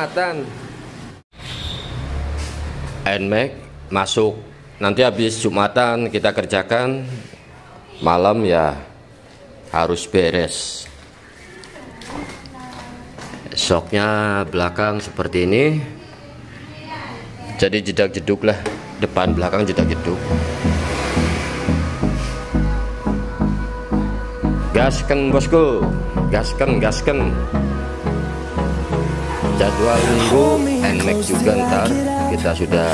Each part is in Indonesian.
Jumatan. N-mak masuk. Nanti habis Jumatan kita kerjakan, malam ya harus beres. Esoknya belakang seperti ini. Jadi jedug lah, depan belakang jedug. Gasken bosku, gasken. Jadwal minggu N-mak juga ntar kita sudah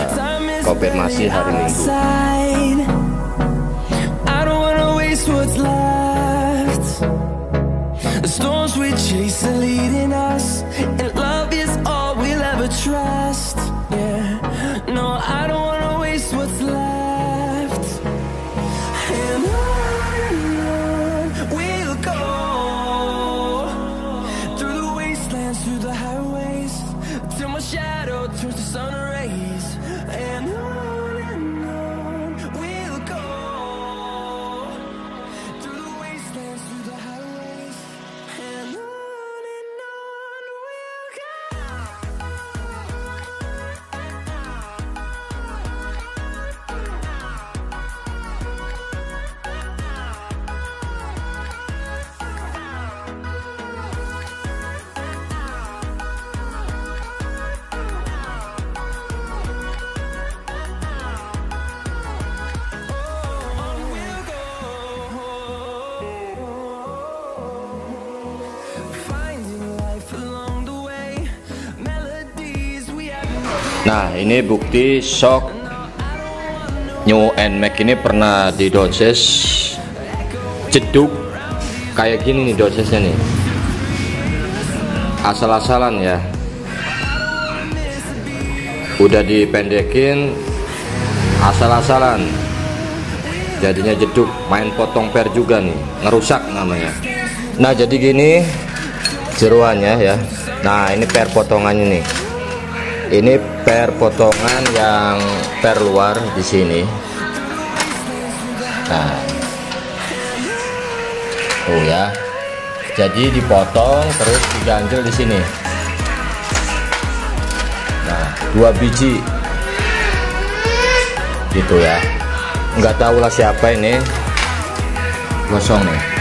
konfirmasi hari Minggu. Nah, ini bukti shock new N-mak ini pernah di Downsize jedug kayak gini nih Downsize-nya nih. Asal-asalan ya. Udah dipendekin asal-asalan. Jadinya jedug, main potong per juga nih, ngerusak namanya. Nah, jadi gini jeruannya ya. Nah, ini per potongannya nih. Ini per potongan yang per luar di sini. Nah, oh ya. Jadi dipotong terus diganjel di sini. Nah, 2 biji. Gitu ya. Nggak tahu lah siapa ini. Gosong nih.